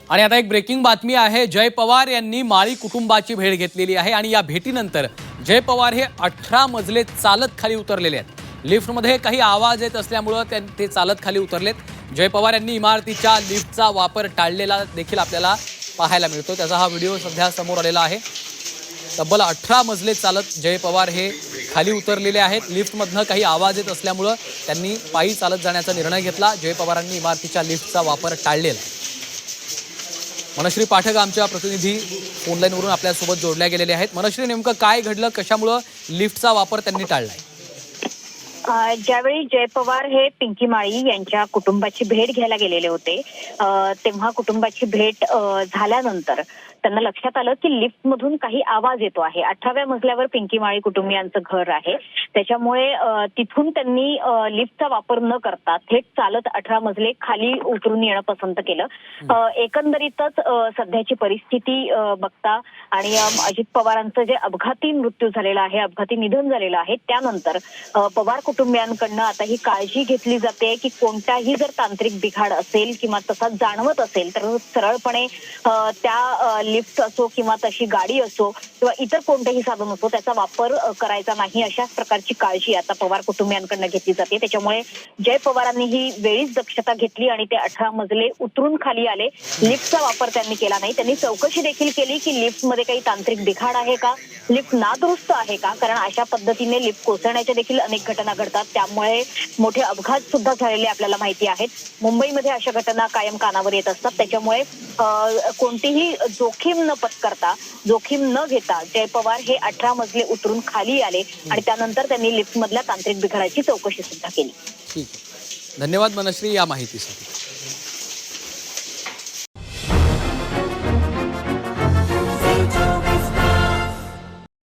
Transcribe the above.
आणि आता एक ब्रेकिंग बातमी आहे। जय पवार यांनी माळी कुटुंबाची भेट घेतलेली आहे आणि या भेटीनंतर जय पवार हे 18 मजले चालत खाली उतरलेले आहेत। लिफ्टमध्ये काही आवाज येत असल्यामुळे ते चालत खाली उतरलेत। जय पवार यांनी इमारतीच्या लिफ्टचा वापर टाळलेला देखील आपल्याला पाहायला मिळतो। त्याचा हा व्हिडिओ सध्या समोर आलेला आहे। तब्बल 18 मजले चालत जय पवार हे खाली उतरलेले आहेत। लिफ्टमधनं काही आवाज येत असल्यामुळे त्यांनी पायी चालत जाण्याचा निर्णय घेतला। जय पवारांनी इमारतीच्या लिफ्टचा वापर टाळलेला। मनश्री पाठक आमच्या प्रतिनिधी फोनलाईनवरून आपल्यासोबत जोडल्या गेलेले आहेत। मनश्री, नेमकं काय घडलं, कशामुळे लिफ्टचा वापर त्यांनी टाळलाय? ज्यावेळी जय पवार हे पिंकी माळी यांच्या कुटुंबाची भेट घ्यायला गेलेले होते, तेव्हा कुटुंबाची भेट झाल्यानंतर त्यांना लक्षात आलं की लिफ्टमधून काही आवाज येतो आहे। 18व्या मजल्यावर पिंकी माळी कुटुंबियांचं घर आहे, त्याच्यामुळे तिथून त्यांनी लिफ्टचा वापर न करता थेट चालत 18 मजले खाली उतरून येणं पसंत केलं। एकंदरीतच सध्याची परिस्थिती बघता आणि अजित पवारांचं जे अपघाती मृत्यू झालेला आहे, अपघाती निधन झालेलं आहे, त्यानंतर पवार कुटुंबियांकडनं आता ही काळजी घेतली जाते की कोणताही जर तांत्रिक बिघाड असेल किंवा तसा जाणवत असेल तर सरळपणे त्या लिफ्ट असो किंवा तशी गाडी असो किंवा इतर कोणतेही साधन असो त्याचा वापर करायचा नाही, अशाच प्रकारची काळजी आता पवार कुटुंबियांकडनं घेतली जाते। त्याच्यामुळे जय पवारांनी ही वेळीच दक्षता घेतली आणि ते 18 मजले उतरून खाली आले। लिफ्टचा वापर त्यांनी केला नाही। त्यांनी चौकशी देखील केली की लिफ्टमध्ये काही तांत्रिक बिघाड आहे का, लिफ्ट नादुरुस्त आहे का, कारण अशा पद्धतीने लिफ्ट कोसळण्याच्या देखील अनेक घटना घडतात, त्यामुळे मोठे अपघात सुद्धा झालेले आपल्याला माहिती आहेत। मुंबईमध्ये अशा घटना कायम कानावर येत असतात, त्याच्यामुळे कोणतीही जोखीम न पत्करता, जोखीम न घेता जय पवार हे 18 मजले उतरून खाली आले आणि त्यानंतर त्यांनी लिफ्टमधल्या तांत्रिक बिघाडाची चौकशी सुद्धा केली। ठीक आहे, धन्यवाद मनश्री या माहितीसाठी।